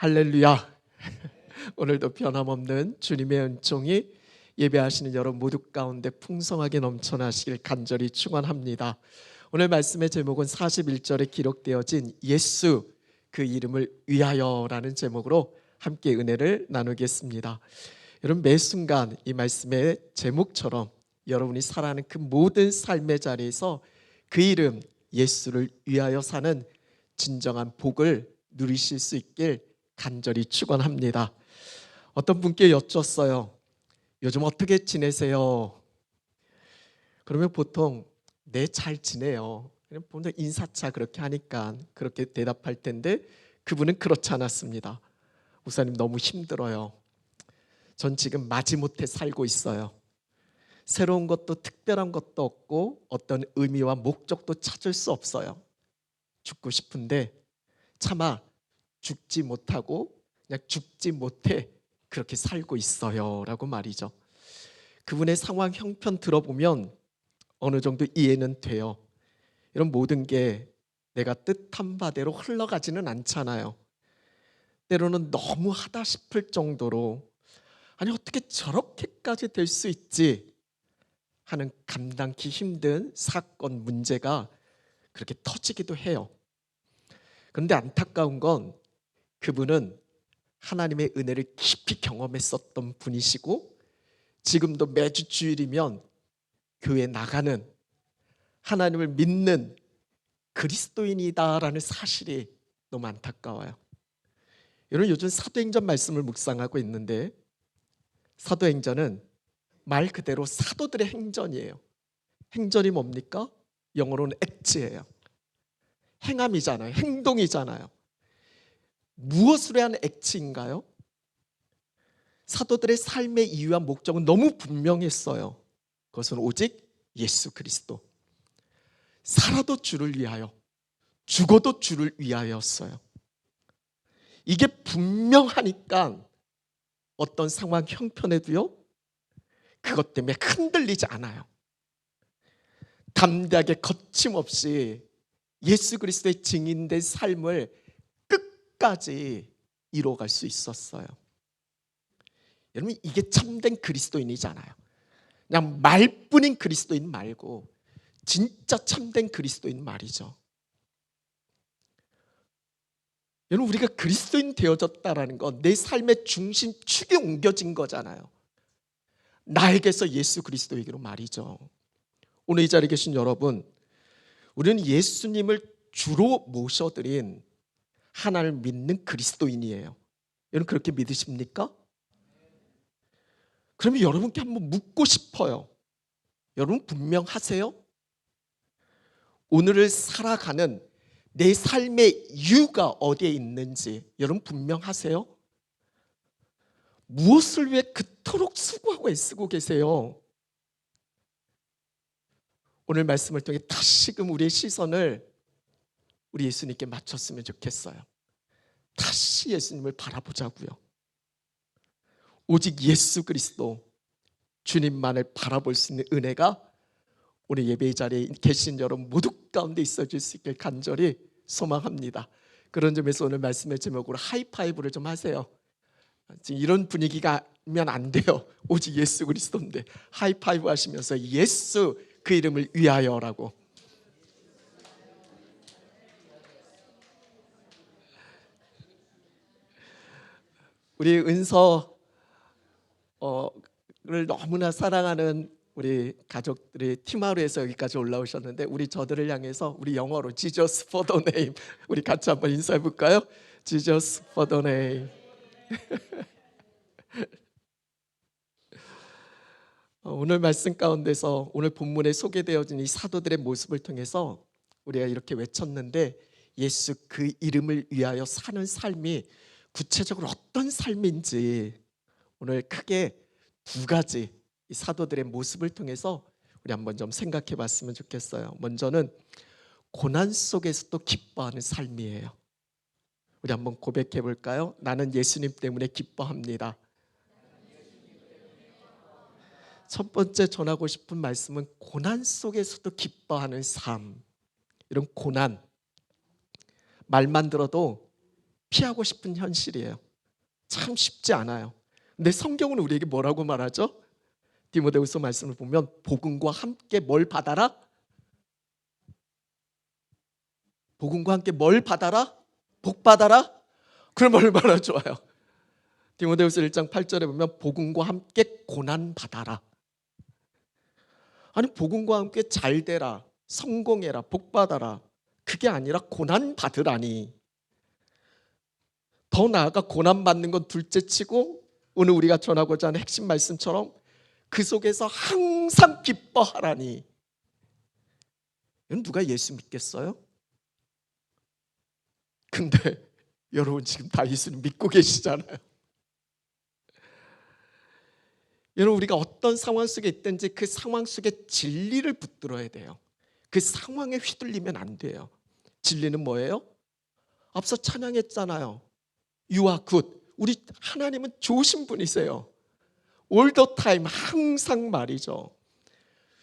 할렐루야. 오늘도 변함없는 주님의 은총이 예배하시는 여러분 모두 가운데 풍성하게 넘쳐나시길 간절히 축원합니다. 오늘 말씀의 제목은 41절에 기록되어진 예수 그 이름을 위하여라는 제목으로 함께 은혜를 나누겠습니다. 여러분, 매 순간 이 말씀의 제목처럼 여러분이 살아가는 그 모든 삶의 자리에서 그 이름 예수를 위하여 사는 진정한 복을 누리실 수 있길 간절히 축원합니다. 어떤 분께 여쭸어요. 요즘 어떻게 지내세요? 그러면 보통 네, 잘 지내요. 보통 인사차 그렇게 하니까 그렇게 대답할 텐데 그분은 그렇지 않았습니다. 목사님, 너무 힘들어요. 전 지금 마지못해 살고 있어요. 새로운 것도 특별한 것도 없고 어떤 의미와 목적도 찾을 수 없어요. 죽고 싶은데 차마 죽지 못하고 그냥 죽지 못해 그렇게 살고 있어요 라고 말이죠. 그분의 상황 형편 들어보면 어느 정도 이해는 돼요. 이런 모든 게 내가 뜻한 바대로 흘러가지는 않잖아요. 때로는 너무하다 싶을 정도로 아니 어떻게 저렇게까지 될 수 있지 하는 감당기 힘든 사건 문제가 그렇게 터지기도 해요. 그런데 안타까운 건 그분은 하나님의 은혜를 깊이 경험했었던 분이시고 지금도 매주 주일이면 교회에 나가는 하나님을 믿는 그리스도인이다라는 사실이 너무 안타까워요. 여러분, 요즘 사도행전 말씀을 묵상하고 있는데 사도행전은 말 그대로 사도들의 행전이에요. 행전이 뭡니까? 영어로는 액트예요. 행함이잖아요. 행동이잖아요. 무엇을 위한 액트인가요? 사도들의 삶의 이유와 목적은 너무 분명했어요. 그것은 오직 예수 그리스도. 살아도 주를 위하여, 죽어도 주를 위하여였어요. 이게 분명하니까 어떤 상황 형편에도요 그것 때문에 흔들리지 않아요. 담대하게 거침없이 예수 그리스도의 증인된 삶을 끝까지 이루어갈 수 있었어요. 여러분, 이게 참된 그리스도인이잖아요. 그냥 말뿐인 그리스도인 말고 진짜 참된 그리스도인 말이죠. 여러분, 우리가 그리스도인 되어졌다라는 건 내 삶의 중심축이 옮겨진 거잖아요. 나에게서 예수 그리스도에게로 말이죠. 오늘 이 자리에 계신 여러분, 우리는 예수님을 주로 모셔드린 하나님을 믿는 그리스도인이에요. 여러분, 그렇게 믿으십니까? 그러면 여러분께 한번 묻고 싶어요. 여러분 분명하세요? 오늘을 살아가는 내 삶의 이유가 어디에 있는지 여러분 분명하세요? 무엇을 위해 그토록 수고하고 애쓰고 계세요? 오늘 말씀을 통해 다시금 우리의 시선을 우리 예수님께 맞췄으면 좋겠어요. 다시 예수님을 바라보자고요. 오직 예수 그리스도 주님만을 바라볼 수 있는 은혜가 오늘 예배의 자리에 계신 여러분 모두 가운데 있어질 수 있길 간절히 소망합니다. 그런 점에서 오늘 말씀의 제목으로 하이파이브를 좀 하세요. 지금 이런 분위기가면 안 돼요. 오직 예수 그리스도인데 하이파이브 하시면서 예수 그 이름을 위하여라고. 우리 은서를 너무나 사랑하는 우리 가족들이 팀하루에서 여기까지 올라오셨는데 우리 저들을 향해서 우리 영어로 Jesus for the name 우리 같이 한번 인사해 볼까요? Jesus for the name. 오늘 말씀 가운데서 오늘 본문에 소개되어진 이 사도들의 모습을 통해서 우리가 이렇게 외쳤는데 예수 그 이름을 위하여 사는 삶이 구체적으로 어떤 삶인지 오늘 크게 두 가지 이 사도들의 모습을 통해서 우리 한번 좀 생각해 봤으면 좋겠어요. 먼저는 고난 속에서도 기뻐하는 삶이에요. 우리 한번 고백해 볼까요? 나는 예수님 때문에 기뻐합니다. 첫 번째 전하고 싶은 말씀은 고난 속에서도 기뻐하는 삶. 이런 고난 말만 들어도 피하고 싶은 현실이에요. 참 쉽지 않아요. 근데 성경은 우리에게 뭐라고 말하죠? 디모데후서 말씀을 보면 복음과 함께 뭘 받아라? 복음과 함께 뭘 받아라? 복 받아라? 그럼 얼마나 좋아요. 디모데후서 1장 8절에 보면 복음과 함께 고난 받아라. 아니 복음과 함께 잘 되라, 성공해라, 복 받아라. 그게 아니라 고난 받으라니. 더 나아가 고난 받는 건 둘째치고 오늘 우리가 전하고자 하는 핵심 말씀처럼 그 속에서 항상 기뻐하라니. 이건 누가 예수 믿겠어요? 근데 여러분 지금 다 예수님 믿고 계시잖아요. 여러분 우리가 어떤 상황 속에 있든지 그 상황 속에 진리를 붙들어야 돼요. 그 상황에 휘둘리면 안 돼요. 진리는 뭐예요? 앞서 찬양했잖아요. You are good. 우리 하나님은 좋으신 분이세요. All the time, 항상 말이죠.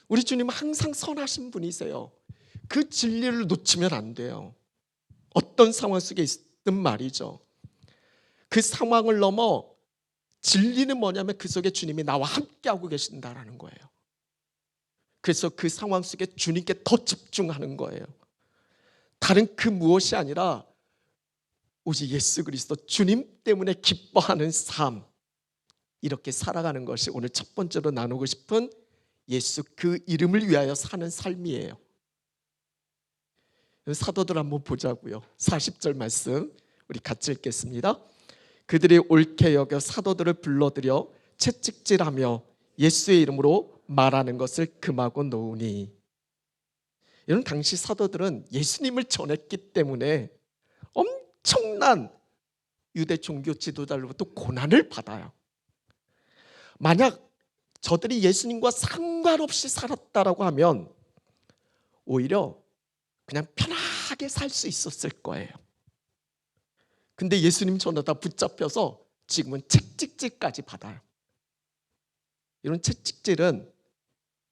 우리 주님은 항상 선하신 분이세요. 그 진리를 놓치면 안 돼요. 어떤 상황 속에 있든 말이죠. 그 상황을 넘어 진리는 뭐냐면 그 속에 주님이 나와 함께하고 계신다라는 거예요. 그래서 그 상황 속에 주님께 더 집중하는 거예요. 다른 그 무엇이 아니라 오직 예수 그리스도 주님 때문에 기뻐하는 삶, 이렇게 살아가는 것이 오늘 첫 번째로 나누고 싶은 예수 그 이름을 위하여 사는 삶이에요. 사도들 한번 보자고요. 40절 말씀 우리 같이 읽겠습니다. 그들이 옳게 여겨 사도들을 불러들여 채찍질하며 예수의 이름으로 말하는 것을 금하고 놓으니. 이런 당시 사도들은 예수님을 전했기 때문에 엄청난 유대 종교 지도자로부터 고난을 받아요. 만약 저들이 예수님과 상관없이 살았다라고 하면 오히려 그냥 편하게 살 수 있었을 거예요. 근데 예수님 전하다 붙잡혀서 지금은 채찍질까지 받아요. 이런 채찍질은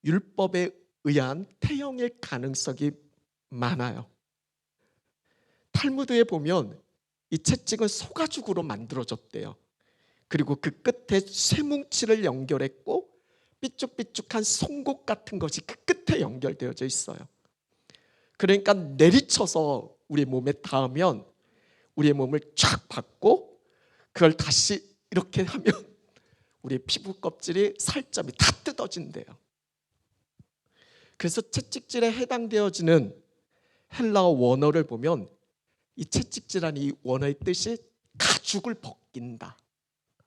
율법에 의한 태형일 가능성이 많아요. 탈무드에 보면 이 채찍은 소가죽으로 만들어졌대요. 그리고 그 끝에 쇠뭉치를 연결했고 삐쭉삐쭉한 송곳 같은 것이 그 끝에 연결되어져 있어요. 그러니까 내리쳐서 우리 몸에 닿으면 우리의 몸을 쫙 받고 그걸 다시 이렇게 하면 우리의 피부 껍질이 살점이 다 뜯어진대요. 그래서 채찍질에 해당되어지는 헬라어 원어를 보면 이 채찍질하는 이 원어의 뜻이 가죽을 벗긴다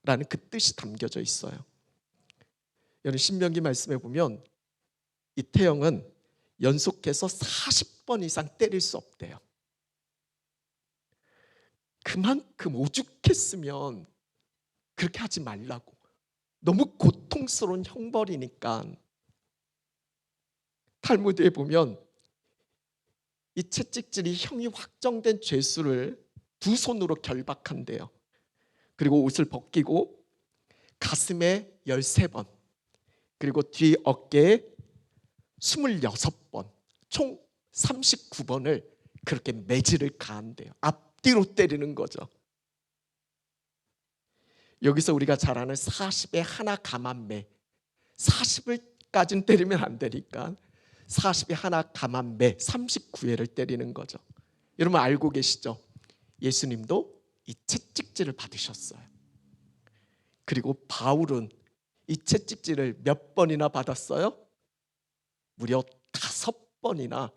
라는 그 뜻이 담겨져 있어요. 여러분 신명기 말씀에 보면 이 태형은 연속해서 40번 이상 때릴 수 없대요. 그만큼 오죽했으면 그렇게 하지 말라고. 너무 고통스러운 형벌이니까. 탈무드에 보면 이 채찍질이 형이 확정된 죄수를 두 손으로 결박한대요. 그리고 옷을 벗기고 가슴에 13번 그리고 뒤 어깨에 26번 총 39번을 그렇게 매질을 가한대요. 앞뒤로 때리는 거죠. 여기서 우리가 잘 아는 40에 하나 감한 매, 40을까지는 때리면 안 되니까 40에 하나 감한 매 39회를 때리는 거죠. 여러분 알고 계시죠? 예수님도 이 채찍질을 받으셨어요. 그리고 바울은 이 채찍질을 몇 번이나 받았어요? 무려 5번이나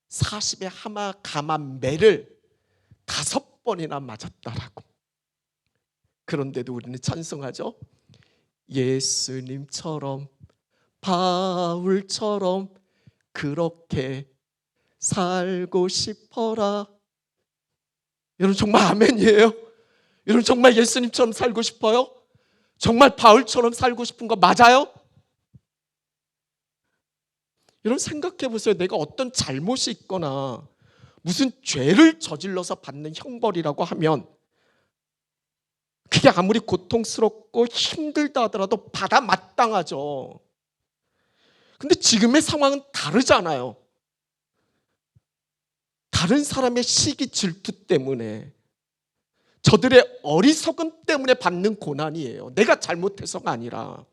40에 하나 감한 매를 5번이나 맞았다라고. 그런데도 우리는 찬송하죠. 예수님처럼 바울처럼 그렇게 살고 싶어라. 여러분 정말 아멘이에요? 여러분 정말 예수님처럼 살고 싶어요? 정말 바울처럼 살고 싶은 거 맞아요? 여러분 생각해 보세요. 내가 어떤 잘못이 있거나 무슨 죄를 저질러서 받는 형벌이라고 하면 그게 아무리 고통스럽고 힘들다 하더라도 받아 마땅하죠. 근데 지금의 상황은 다르잖아요. 다른 사람의 시기 질투 때문에 저들의 어리석음 때문에 받는 고난이에요. 내가 잘못해서가 아니라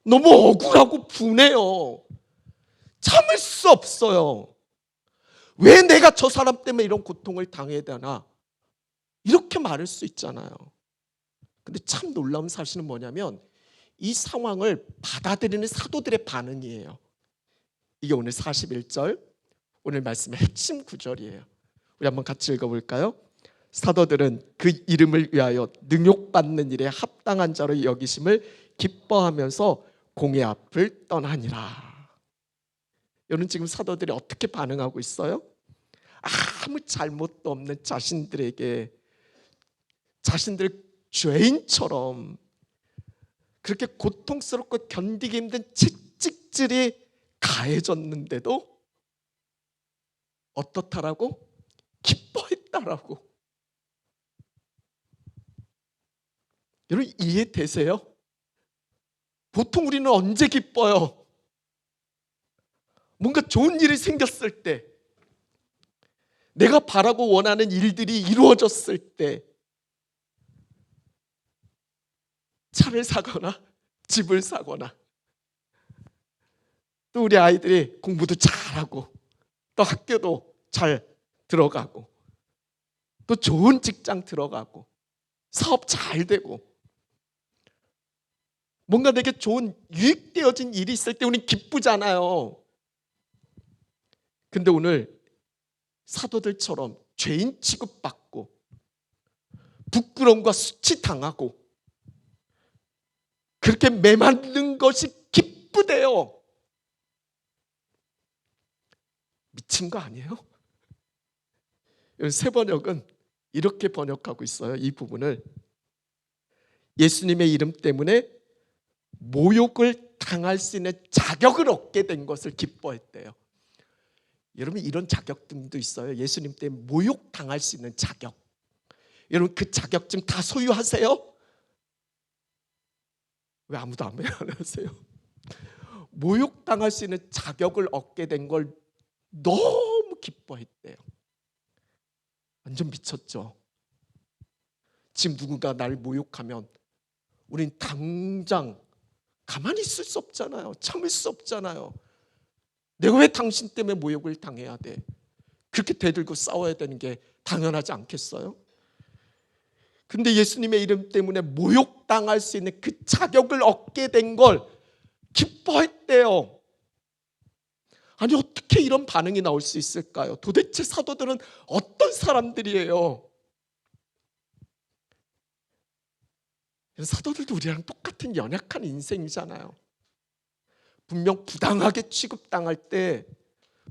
너무 억울하고 분해요. 참을 수 없어요. 왜 내가 저 사람 때문에 이런 고통을 당해야 되나? 이렇게 말할 수 있잖아요. 근데 참 놀라운 사실은 뭐냐면 이 상황을 받아들이는 사도들의 반응이에요. 이게 오늘 41절 오늘 말씀의 핵심 구절이에요. 우리 한번 같이 읽어볼까요? 사도들은 그 이름을 위하여 능욕받는 일에 합당한 자로 여기심을 기뻐하면서 공의 앞을 떠나니라. 여러분 지금 사도들이 어떻게 반응하고 있어요? 아무 잘못도 없는 자신들에게 자신들 죄인처럼 그렇게 고통스럽고 견디기 힘든 채찍질이 가해졌는데도 어떻다라고? 기뻐했다라고. 여러분 이해되세요? 보통 우리는 언제 기뻐요? 뭔가 좋은 일이 생겼을 때, 내가 바라고 원하는 일들이 이루어졌을 때, 차를 사거나 집을 사거나, 또 우리 아이들이 공부도 잘하고 또 학교도 잘 들어가고 또 좋은 직장 들어가고 사업 잘 되고 뭔가 내게 좋은 유익되어진 일이 있을 때 우리는 기쁘잖아요. 근데 오늘 사도들처럼 죄인 취급받고 부끄러움과 수치당하고 그렇게 매맞는 것이 기쁘대요. 미친 거 아니에요? 새 번역은 이렇게 번역하고 있어요. 이 부분을 예수님의 이름 때문에 모욕을 당할 수 있는 자격을 얻게 된 것을 기뻐했대요. 여러분 이런 자격증도 있어요. 예수님 때문에 모욕 당할 수 있는 자격. 여러분 그 자격증 다 소유하세요? 왜 아무도 안 하세요? 모욕 당할 수 있는 자격을 얻게 된 걸 너무 기뻐했대요. 완전 미쳤죠. 지금 누군가 날 모욕하면 우린 당장 가만히 있을 수 없잖아요. 참을 수 없잖아요. 내가 왜 당신 때문에 모욕을 당해야 돼? 그렇게 대들고 싸워야 되는 게 당연하지 않겠어요? 근데 예수님의 이름 때문에 모욕당할 수 있는 그 자격을 얻게 된 걸 기뻐했대요. 아니 어떻게 이런 반응이 나올 수 있을까요? 도대체 사도들은 어떤 사람들이에요? 사도들도 우리랑 똑같은 연약한 인생이잖아요. 분명 부당하게 취급당할 때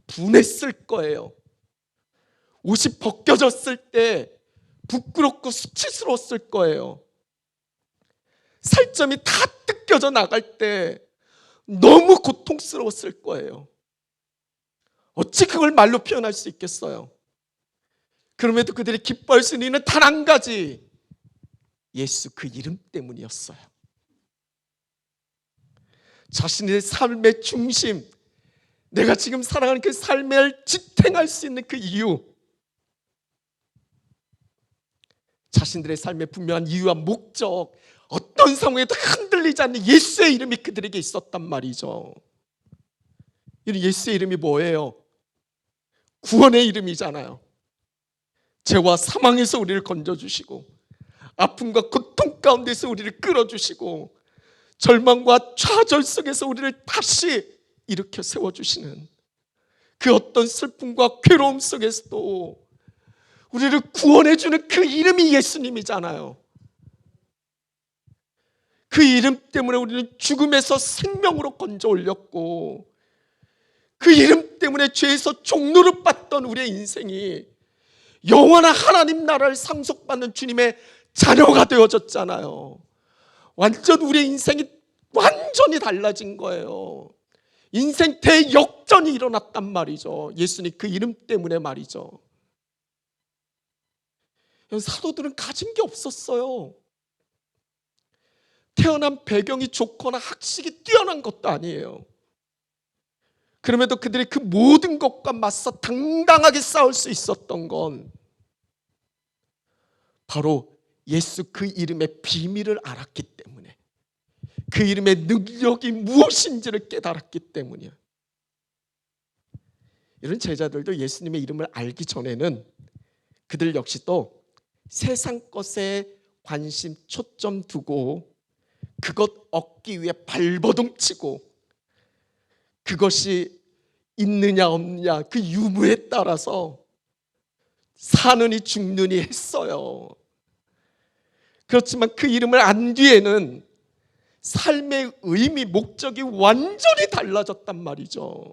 분했을 거예요. 옷이 벗겨졌을 때 부끄럽고 수치스러웠을 거예요. 살점이 다 뜯겨져 나갈 때 너무 고통스러웠을 거예요. 어찌 그걸 말로 표현할 수 있겠어요? 그럼에도 그들이 기뻐할 수 있는 단 한 가지, 예수 그 이름 때문이었어요. 자신의 삶의 중심, 내가 지금 살아가는 그 삶을 지탱할 수 있는 그 이유, 자신들의 삶의 분명한 이유와 목적, 어떤 상황에도 흔들리지 않는 예수의 이름이 그들에게 있었단 말이죠. 예수의 이름이 뭐예요? 구원의 이름이잖아요. 죄와 사망에서 우리를 건져주시고 아픔과 고통 가운데서 우리를 끌어주시고 절망과 좌절 속에서 우리를 다시 일으켜 세워주시는 그 어떤 슬픔과 괴로움 속에서도 우리를 구원해주는 그 이름이 예수님이잖아요. 그 이름 때문에 우리는 죽음에서 생명으로 건져 올렸고 그 이름 때문에 죄에서 종노릇 받던 우리의 인생이 영원한 하나님 나라를 상속받는 주님의 자녀가 되어졌잖아요. 완전 우리의 인생이 완전히 달라진 거예요. 인생 대역전이 일어났단 말이죠. 예수님 그 이름 때문에 말이죠. 사도들은 가진 게 없었어요. 태어난 배경이 좋거나 학식이 뛰어난 것도 아니에요. 그럼에도 그들이 그 모든 것과 맞서 당당하게 싸울 수 있었던 건 바로 예수 그 이름의 비밀을 알았기 때문에, 그 이름의 능력이 무엇인지를 깨달았기 때문이에요. 이런 제자들도 예수님의 이름을 알기 전에는 그들 역시 또 세상 것에 관심 초점 두고 그것 얻기 위해 발버둥치고 그것이 있느냐 없느냐 그 유무에 따라서 사느니 죽느니 했어요. 그렇지만 그 이름을 안 뒤에는 삶의 의미, 목적이 완전히 달라졌단 말이죠.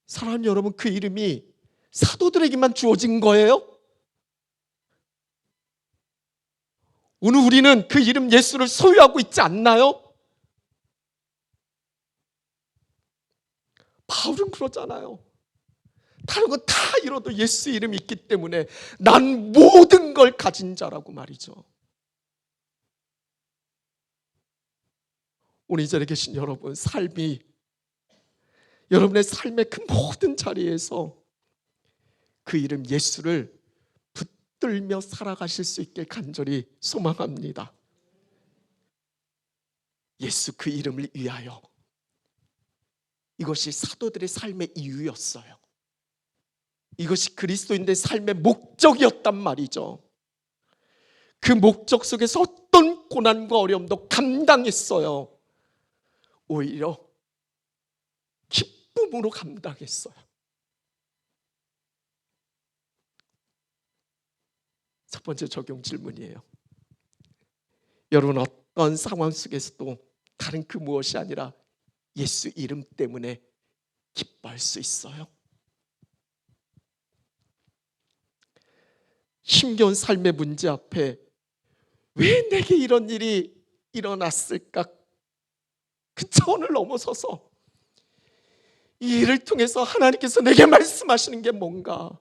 사랑하는 여러분, 그 이름이 사도들에게만 주어진 거예요? 오늘 우리는 그 이름 예수를 소유하고 있지 않나요? 바울은 그러잖아요. 다른 건 다 잃어도 예수 이름이 있기 때문에 난 모든 걸 가진 자라고 말이죠. 오늘 이 자리에 계신 여러분, 여러분의 삶의 그 모든 자리에서 그 이름 예수를 붙들며 살아가실 수 있길 간절히 소망합니다. 예수 그 이름을 위하여. 이것이 사도들의 삶의 이유였어요. 이것이 그리스도인들의 삶의 목적이었단 말이죠. 그 목적 속에서 어떤 고난과 어려움도 감당했어요. 오히려 기쁨으로 감당했어요. 첫 번째 적용 질문이에요. 여러분, 어떤 상황 속에서도 다른 그 무엇이 아니라 예수 이름 때문에 기뻐할 수 있어요? 힘겨운 삶의 문제 앞에 왜 내게 이런 일이 일어났을까? 그 차원을 넘어서서 이 일을 통해서 하나님께서 내게 말씀하시는 게 뭔가,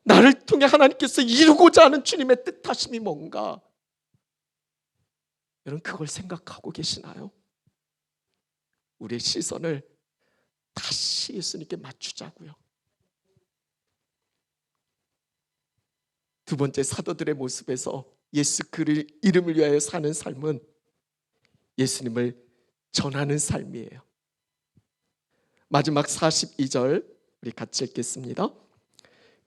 나를 통해 하나님께서 이루고자 하는 주님의 뜻하심이 뭔가, 여러분 그걸 생각하고 계시나요? 우리의 시선을 다시 예수님께 맞추자고요. 두 번째, 사도들의 모습에서 예수 그 이름을 위하여 사는 삶은 예수님을 전하는 삶이에요. 마지막 42절 우리 같이 읽겠습니다.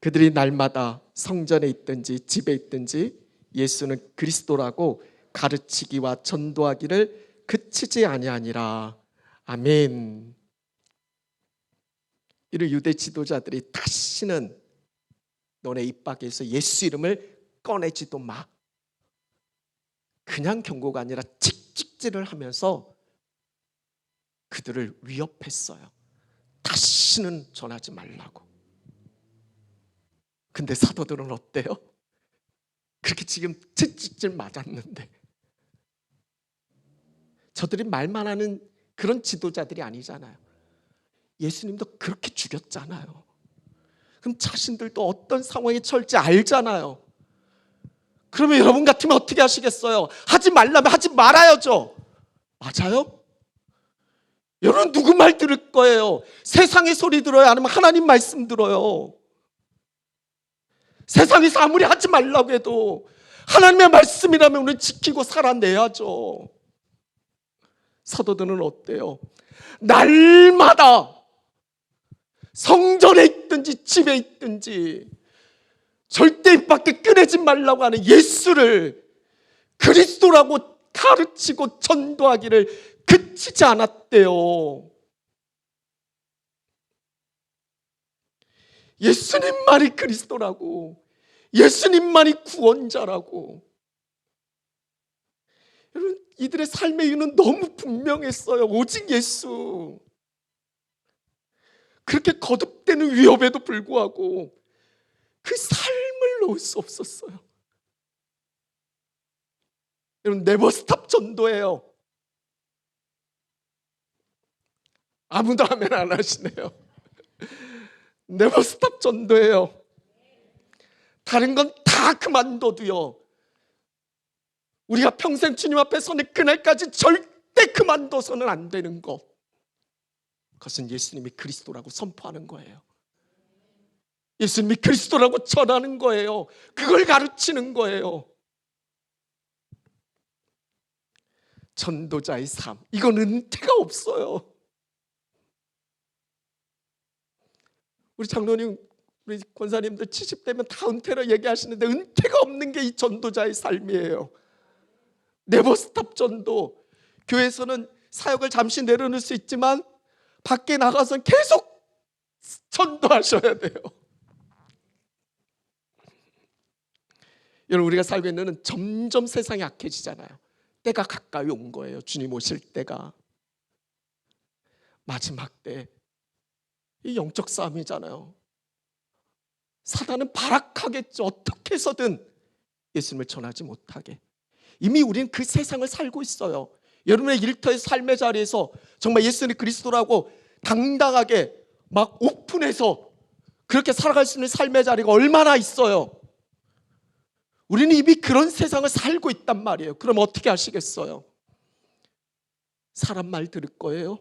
그들이 날마다 성전에 있든지 집에 있든지 예수는 그리스도라고 가르치기와 전도하기를 그치지 아니하니라. 아멘. 이를 유대 지도자들이 다시는 너네 입 밖에서 예수 이름을 꺼내지도 마, 그냥 경고가 아니라 찍찍질을 하면서 그들을 위협했어요. 다시는 전하지 말라고. 근데 사도들은 어때요? 그렇게 지금 찍찍질 맞았는데, 저들이 말만 하는 그런 지도자들이 아니잖아요. 예수님도 그렇게 죽였잖아요. 그럼 자신들도 어떤 상황에 처할지 알잖아요. 그러면 여러분 같으면 어떻게 하시겠어요? 하지 말라면 하지 말아야죠. 맞아요? 여러분 누구 말 들을 거예요? 세상의 소리 들어요? 아니면 하나님 말씀 들어요? 세상에서 아무리 하지 말라고 해도 하나님의 말씀이라면 우리는 지키고 살아내야죠. 사도들은 어때요? 날마다 성전에 있든지 집에 있든지 절대 입 밖에 꺼내지 말라고 하는 예수를 그리스도라고 가르치고 전도하기를 그치지 않았대요. 예수님만이 그리스도라고, 예수님만이 구원자라고. 여러분, 이들의 삶의 이유는 너무 분명했어요. 오직 예수. 그렇게 거듭되는 위협에도 불구하고 그 삶을 놓을 수 없었어요. 여러분, 네버스탑 전도예요. 아무도 아멘 안 하시네요. 네버스탑 전도예요. 다른 건 다 그만둬도요, 우리가 평생 주님 앞에 서는 그날까지 절대 그만둬서는 안 되는 것, 그것은 예수님이 그리스도라고 선포하는 거예요. 예수님이 그리스도라고 전하는 거예요. 그걸 가르치는 거예요. 전도자의 삶, 이건 은퇴가 없어요. 우리 장로님, 우리 권사님들 70대면 다 은퇴로 얘기하시는데 은퇴가 없는 게 이 전도자의 삶이에요. 네버스탑 전도. 교회에서는 사역을 잠시 내려놓을 수 있지만 밖에 나가서는 계속 전도하셔야 돼요. 여러분, 우리가 살고 있는 점점 세상이 악해지잖아요. 때가 가까이 온 거예요. 주님 오실 때가. 마지막 때 이 영적 싸움이잖아요. 사단은 발악하겠죠. 어떻게 해서든 예수님을 전하지 못하게. 이미 우리는 그 세상을 살고 있어요. 여러분의 일터의 삶의 자리에서 정말 예수님 그리스도라고 당당하게 막 오픈해서 그렇게 살아갈 수 있는 삶의 자리가 얼마나 있어요. 우리는 이미 그런 세상을 살고 있단 말이에요. 그럼 어떻게 하시겠어요? 사람 말 들을 거예요?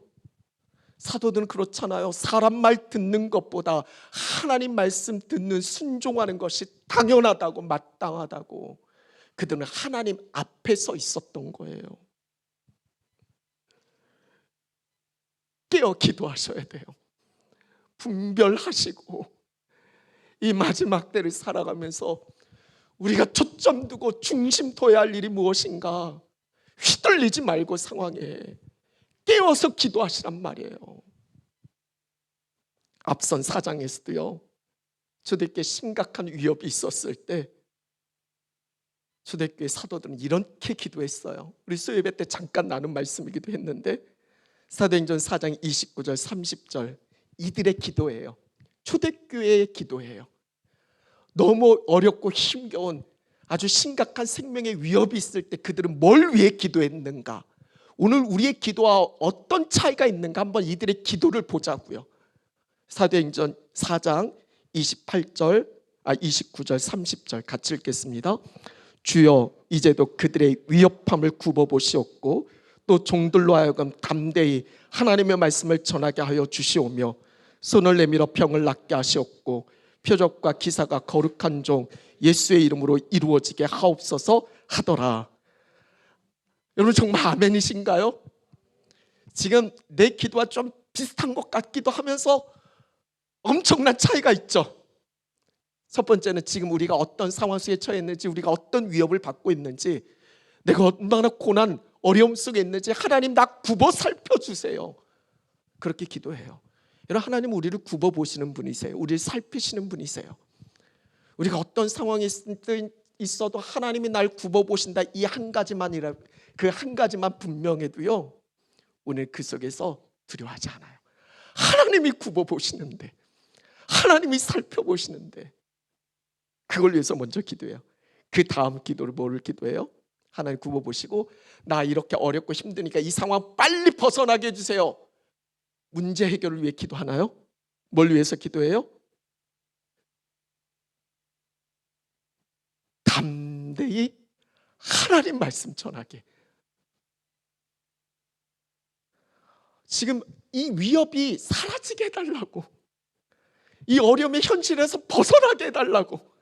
사도들은 그렇잖아요. 사람 말 듣는 것보다 하나님 말씀 듣는 순종하는 것이 당연하다고, 마땅하다고. 그들은 하나님 앞에 서 있었던 거예요. 깨어 기도하셔야 돼요. 분별하시고 이 마지막 때를 살아가면서 우리가 초점 두고 중심 둬야 할 일이 무엇인가, 휘둘리지 말고 상황에 깨어서 기도하시란 말이에요. 앞선 4장에서도요, 초대교회에 심각한 위협이 있었을 때 초대교회 사도들은 이렇게 기도했어요. 우리 수요예배 때 잠깐 나눈 말씀이기도 했는데 사도행전 4장 29절 30절 이들의 기도예요. 초대교회의 기도예요. 너무 어렵고 힘겨운 아주 심각한 생명의 위협이 있을 때 그들은 뭘 위해 기도했는가? 오늘 우리의 기도와 어떤 차이가 있는가 한번 이들의 기도를 보자고요. 사도행전 4장 29절 30절 같이 읽겠습니다. 주여 이제도 그들의 위협함을 굽어보시옵고 또 종들로 하여금 담대히 하나님의 말씀을 전하게 하여 주시오며 손을 내밀어 병을 낫게 하시옵고 표적과 기사가 거룩한 종 예수의 이름으로 이루어지게 하옵소서 하더라. 여러분 정말 아멘이신가요? 지금 내 기도와 좀 비슷한 것 같기도 하면서 엄청난 차이가 있죠. 첫 번째는 지금 우리가 어떤 상황 속에 처해 있는지, 우리가 어떤 위협을 받고 있는지, 내가 얼마나 고난 어려움 속에 있는지 하나님 나 굽어 살펴주세요. 그렇게 기도해요. 여러분, 하나님은 우리를 굽어 보시는 분이세요. 우리를 살피시는 분이세요. 우리가 어떤 상황에 있어도 하나님이 날 굽어 보신다, 이 한 가지만이라, 그 한 가지만 분명해도요, 오늘 그 속에서 두려워하지 않아요. 하나님이 굽어 보시는데, 하나님이 살펴보시는데, 그걸 위해서 먼저 기도해요. 그 다음 기도를 뭐를 기도해요? 하나님 굽어 보시고 나 이렇게 어렵고 힘드니까 이 상황 빨리 벗어나게 해주세요. 문제 해결을 위해 기도하나요? 뭘 위해서 기도해요? 담대히 하나님 말씀 전하게. 지금 이 위협이 사라지게 해달라고, 이 어려움의 현실에서 벗어나게 해달라고.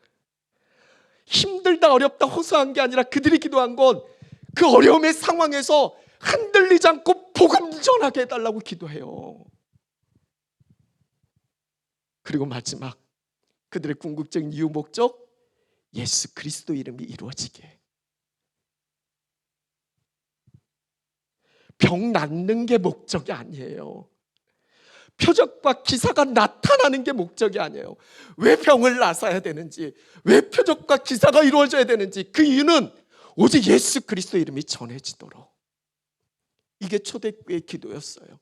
힘들다 어렵다 호소한 게 아니라 그들이 기도한 건 그 어려움의 상황에서 흔들리지 않고 복음 전하게 해달라고 기도해요. 그리고 마지막 그들의 궁극적인 이유 목적, 예수 그리스도 이름이 이루어지게. 병 낫는 게 목적이 아니에요. 표적과 기사가 나타나는 게 목적이 아니에요. 왜 병을 나서야 되는지, 왜 표적과 기사가 이루어져야 되는지, 그 이유는 오직 예수 그리스도 이름이 전해지도록. 이게 초대교회의 기도였어요.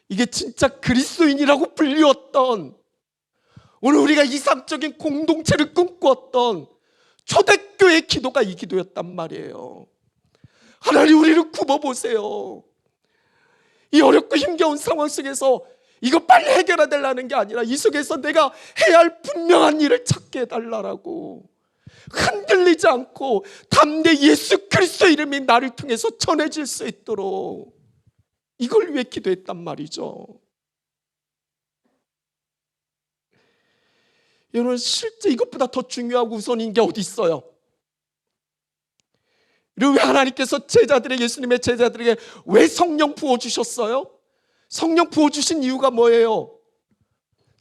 이게 진짜 그리스도인이라고 불리웠던, 오늘 우리가 이상적인 공동체를 꿈꾸었던 초대교회의 기도가 이 기도였단 말이에요. 하나님 우리를 굽어보세요. 이 어렵고 힘겨운 상황 속에서 이거 빨리 해결해달라는 게 아니라 이 속에서 내가 해야 할 분명한 일을 찾게 해달라고, 흔들리지 않고 담대히 예수 그리스도 이름이 나를 통해서 전해질 수 있도록, 이걸 위해 기도했단 말이죠. 여러분, 실제 이것보다 더 중요하고 우선인 게 어디 있어요? 그리고 왜 하나님께서 예수님의 제자들에게 왜 성령 부어주셨어요? 성령 부어주신 이유가 뭐예요?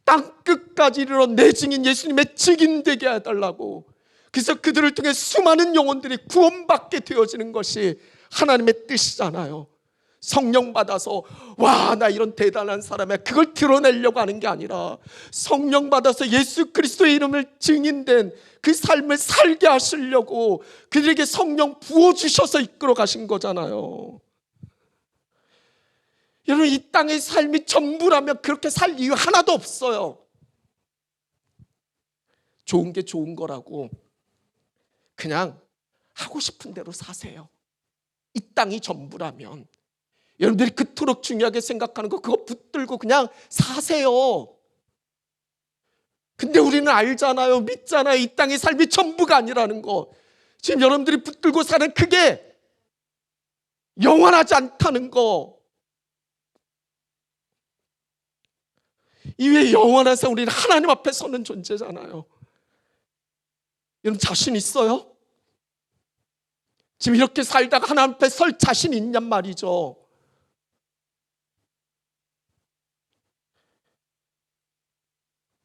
땅 끝까지 이르러 내 증인 예수님의 증인 되게 해달라고. 그래서 그들을 통해 수많은 영혼들이 구원받게 되어지는 것이 하나님의 뜻이잖아요. 성령 받아서 와, 나 이런 대단한 사람이야, 그걸 드러내려고 하는 게 아니라 성령 받아서 예수 그리스도의 이름을 증인된 그 삶을 살게 하시려고 그들에게 성령 부어주셔서 이끌어 가신 거잖아요. 여러분, 이 땅의 삶이 전부라면 그렇게 살 이유 하나도 없어요. 좋은 게 좋은 거라고 그냥 하고 싶은 대로 사세요. 이 땅이 전부라면. 여러분들이 그토록 중요하게 생각하는 거 그거 붙들고 그냥 사세요. 근데 우리는 알잖아요, 믿잖아요, 이 땅의 삶이 전부가 아니라는 거. 지금 여러분들이 붙들고 사는 그게 영원하지 않다는 거. 이외에 영원한 삶, 우리는 하나님 앞에 서는 존재잖아요. 여러분, 자신 있어요? 지금 이렇게 살다가 하나님 앞에 설 자신 있냔 말이죠.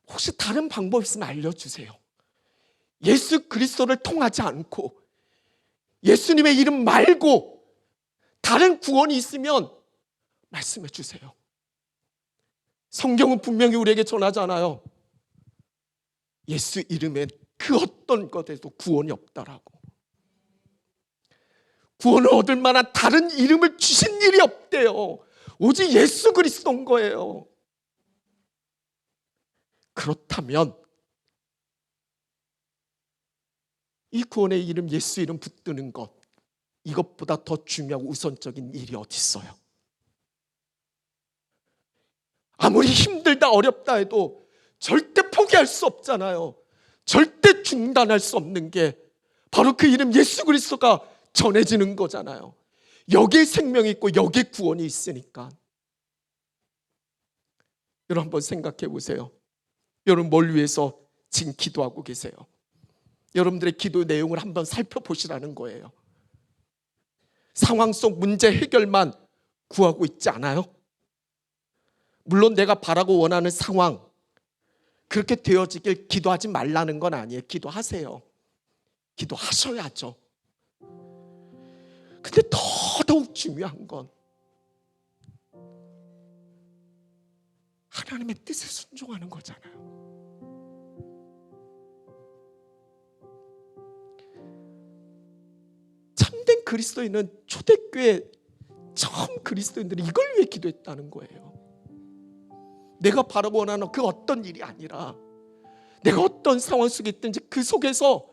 혹시 다른 방법 있으면 알려주세요. 예수 그리스도를 통하지 않고 예수님의 이름 말고 다른 구원이 있으면 말씀해 주세요. 성경은 분명히 우리에게 전하잖아요. 예수 이름엔 그 어떤 것에도 구원이 없다라고. 구원을 얻을 만한 다른 이름을 주신 일이 없대요. 오직 예수 그리스도인 거예요. 그렇다면 이 구원의 이름, 예수 이름 붙드는 것, 이것보다 더 중요하고 우선적인 일이 어디 있어요? 아무리 힘들다 어렵다 해도 절대 포기할 수 없잖아요. 절대 중단할 수 없는 게 바로 그 이름 예수 그리스도가 전해지는 거잖아요. 여기에 생명이 있고 여기에 구원이 있으니까. 여러분, 한번 생각해 보세요. 여러분, 뭘 위해서 지금 기도하고 계세요? 여러분들의 기도 내용을 한번 살펴보시라는 거예요. 상황 속 문제 해결만 구하고 있지 않아요? 물론 내가 바라고 원하는 상황 그렇게 되어지길 기도하지 말라는 건 아니에요. 기도하세요. 기도하셔야죠. 근데 더더욱 중요한 건 하나님의 뜻에 순종하는 거잖아요. 참된 그리스도인은 초대교회 처음 그리스도인들이 이걸 위해 기도했다는 거예요. 내가 바라고 원하는 그 어떤 일이 아니라 내가 어떤 상황 속에 있든지 그 속에서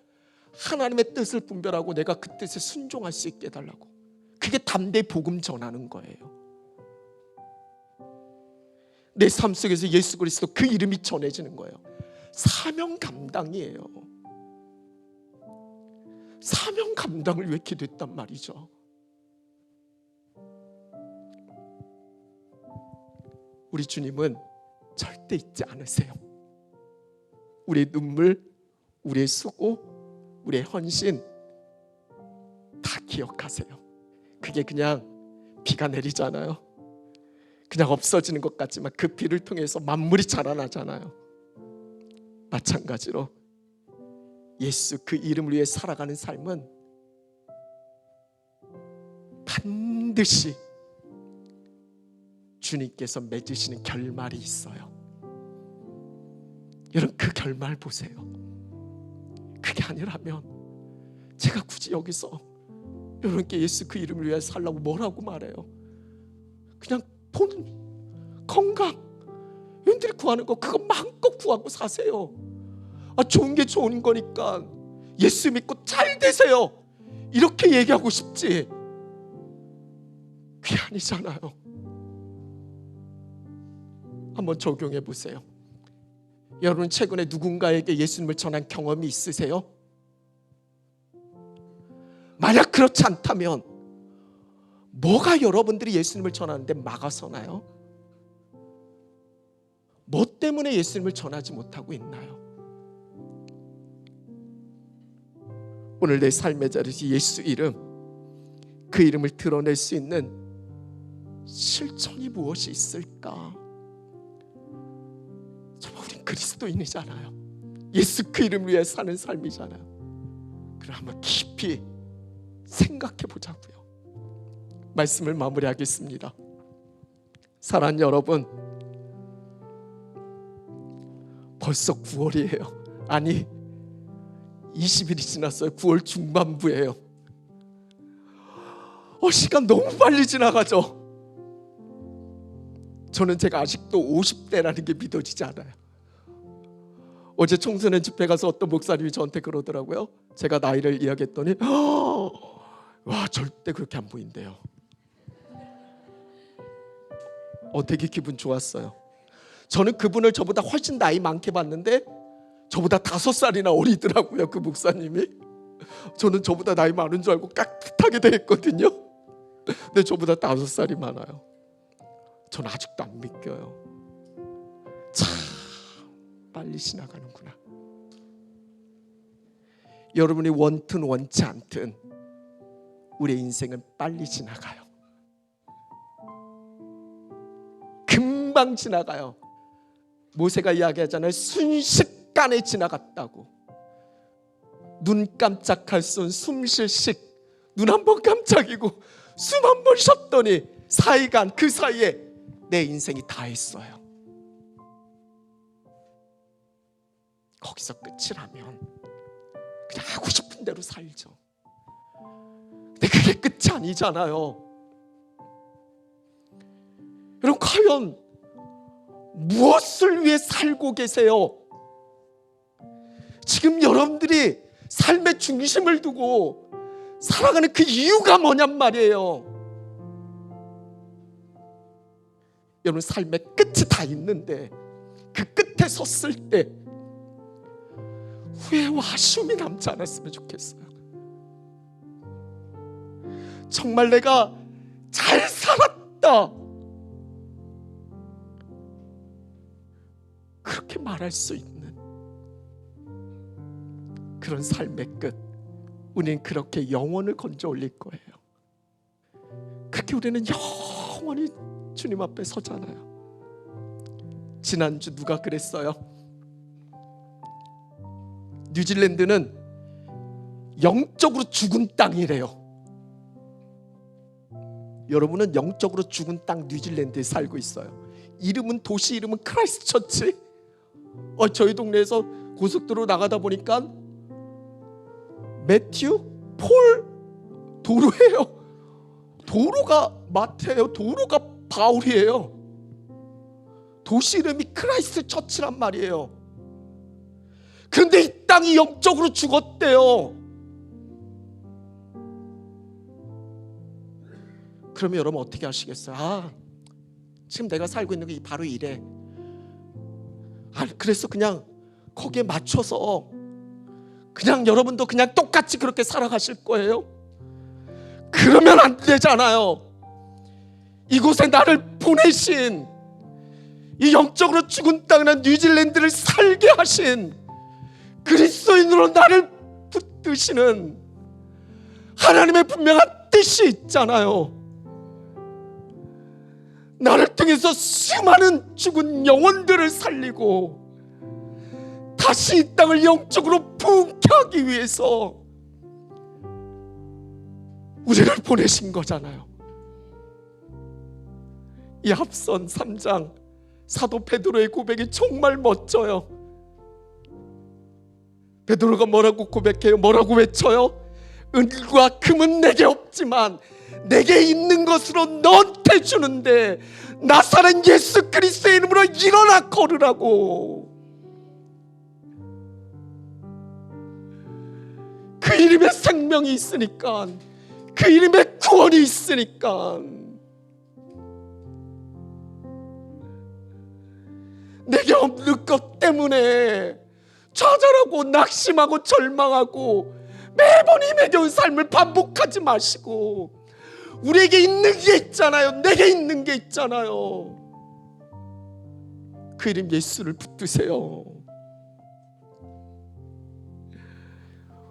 하나님의 뜻을 분별하고 내가 그 뜻에 순종할 수 있게 해달라고. 그게 담대히 복음 전하는 거예요. 내 삶 속에서 예수 그리스도 그 이름이 전해지는 거예요. 사명 감당이에요. 사명 감당을 위해 기도했단 말이죠. 우리 주님은 절대 잊지 않으세요. 우리의 눈물, 우리의 수고, 우리의 헌신 다 기억하세요. 그게 그냥 비가 내리잖아요. 그냥 없어지는 것 같지만 그 비를 통해서 만물이 자라나잖아요. 마찬가지로 예수 그 이름을 위해 살아가는 삶은 반드시 주님께서 맺으시는 결말이 있어요. 여러분, 그 결말 보세요. 그게 아니라면 제가 굳이 여기서 여러분께 예수 그 이름을 위해 살라고 뭐라고 말해요? 그냥 돈, 건강, 여러분들이 구하는 거 그거 마음껏 구하고 사세요. 좋은 게 좋은 거니까 예수 믿고 잘 되세요, 이렇게 얘기하고 싶지 그게 아니잖아요. 한번 적용해 보세요. 여러분, 최근에 누군가에게 예수님을 전한 경험이 있으세요? 만약 그렇지 않다면 뭐가 여러분들이 예수님을 전하는데 막아서나요? 뭐 때문에 예수님을 전하지 못하고 있나요? 오늘 내 삶의 자리에서 예수 이름, 그 이름을 드러낼 수 있는 실천이 무엇이 있을까? 정말 우린 그리스도인이잖아요. 예수 그 이름을 위해 사는 삶이잖아요. 그럼 한번 깊이 생각해 보자고요. 말씀을 마무리하겠습니다. 사랑하는 여러분, 벌써 9월이에요. 아니 20일이 지났어요. 9월 중반부예요. 시간 너무 빨리 지나가죠. 저는 제가 아직도 50대라는 게 믿어지지 않아요. 어제 청소년 집회 가서 어떤 목사님이 저한테 그러더라고요. 제가 나이를 이야기했더니 와, 절대 그렇게 안 보인대요. 되게 기분 좋았어요. 저는 그분을 저보다 훨씬 나이 많게 봤는데 저보다 5살이나 어리더라고요. 그 목사님이. 저는 저보다 나이 많은 줄 알고 깍듯하게 대했거든요. 근데 저보다 5살이 많아요. 저는 아직도 안 믿겨요. 참 빨리 지나가는구나. 여러분이 원튼 원치 않든 우리의 인생은 빨리 지나가요. 금방 지나가요. 모세가 이야기하잖아요. 순식간에 지나갔다고. 눈 깜짝할 쏜 숨쉴씩 눈 한 번 깜짝이고 숨 한 번 쉬었더니 사이간 그 사이에 내 인생이 다 했어요. 거기서 끝이라면 그냥 하고 싶은 대로 살죠. 근데 그게 끝이 아니잖아요. 여러분, 과연 무엇을 위해 살고 계세요? 지금 여러분들이 삶의 중심을 두고 살아가는 그 이유가 뭐냔 말이에요. 여러분, 삶의 끝이 다 있는데 그 끝에 섰을 때 후회와 아쉬움이 남지 않았으면 좋겠어요. 정말 내가 잘 살았다, 그렇게 말할 수 있는 그런 삶의 끝, 우리는 그렇게 영원을 건져 올릴 거예요. 그렇게 우리는 영원히 주님 앞에 서잖아요. 지난주 누가 그랬어요? 뉴질랜드는 영적으로 죽은 땅이래요. 여러분은 영적으로 죽은 땅 뉴질랜드에 살고 있어요. 도시 이름은 크라이스트처치. 저희 동네에서 고속도로 나가다 보니까 매튜, 폴 도로예요. 도로가 마태예요. 도로가 바울이에요. 도시 이름이 크라이스트처치란 말이에요. 그런데 이 땅이 영적으로 죽었대요. 그러면 여러분 어떻게 하시겠어요? 지금 내가 살고 있는 게 바로 이래. 그래서 그냥 거기에 맞춰서 그냥 여러분도 그냥 똑같이 그렇게 살아가실 거예요? 그러면 안 되잖아요. 이곳에 나를 보내신, 이 영적으로 죽은 땅이나 뉴질랜드를 살게 하신, 그리스도인으로 나를 붙드시는 하나님의 분명한 뜻이 있잖아요. 나를 통해서 수많은 죽은 영혼들을 살리고 다시 이 땅을 영적으로 부흥케 하기 위해서 우리를 보내신 거잖아요. 이 앞선 3장 사도 베드로의 고백이 정말 멋져요. 베드로가 뭐라고 고백해요? 뭐라고 외쳐요? 은과 금은 내게 없지만 내게 있는 것으로 너한테 주는데 나사렛 예수 그리스도의 이름으로 일어나 걸으라고. 그 이름에 생명이 있으니까, 그 이름에 구원이 있으니까. 내게 없는 것 때문에 좌절하고 낙심하고 절망하고 매번 힘에 겨운 삶을 반복하지 마시고, 우리에게 있는 게 있잖아요. 내게 있는 게 있잖아요. 그 이름 예수를 붙드세요.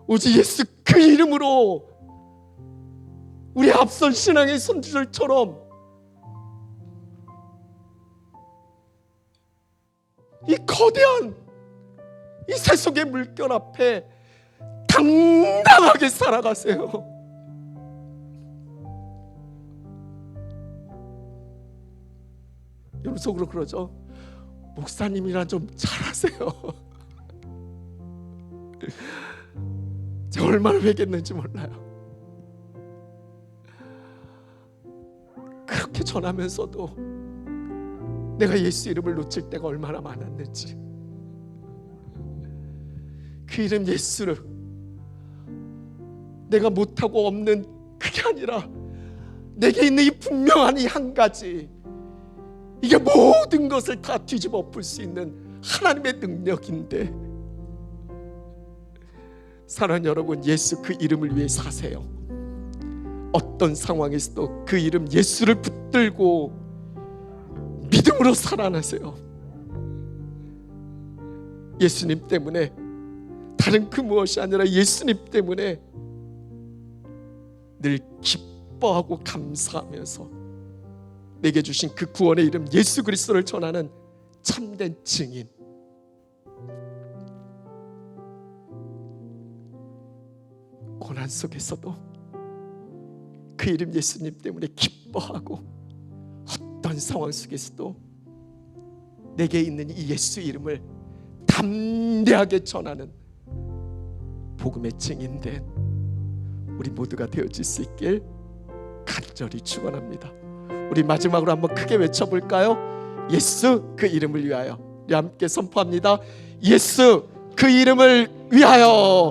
오직 예수 그 그 이름으로 우리 앞선 신앙의 선지자들처럼 이 거대한 이 세속의 물결 앞에 당당하게 살아가세요. 여러분 속으로 그러죠. 목사님이랑 좀 잘하세요. 제가 얼마나 회개했는지 몰라요. 그렇게 전하면서도 내가 예수 이름을 놓칠 때가 얼마나 많았는지. 그 이름 예수를 내가 못하고 없는 그게 아니라 내게 있는 이 분명한 이 한 가지, 이게 모든 것을 다 뒤집어 엎을 수 있는 하나님의 능력인데, 사랑하는 여러분, 예수 그 이름을 위해 사세요. 어떤 상황에서도 그 이름 예수를 붙들고 믿음으로 살아나세요. 예수님 때문에, 다른 그 무엇이 아니라 예수님 때문에 늘 기뻐하고 감사하면서 내게 주신 그 구원의 이름 예수 그리스도를 전하는 참된 증인. 고난 속에서도 그 이름 예수님 때문에 기뻐하고, 어떤 상황 속에서도 내게 있는 이 예수 이름을 담대하게 전하는 복음의 증인된 우리 모두가 되어질 수 있길 간절히 축원합니다. 우리 마지막으로 한번 크게 외쳐볼까요? 예수 그 이름을 위하여. 우리 함께 선포합니다. 예수 그 이름을 위하여.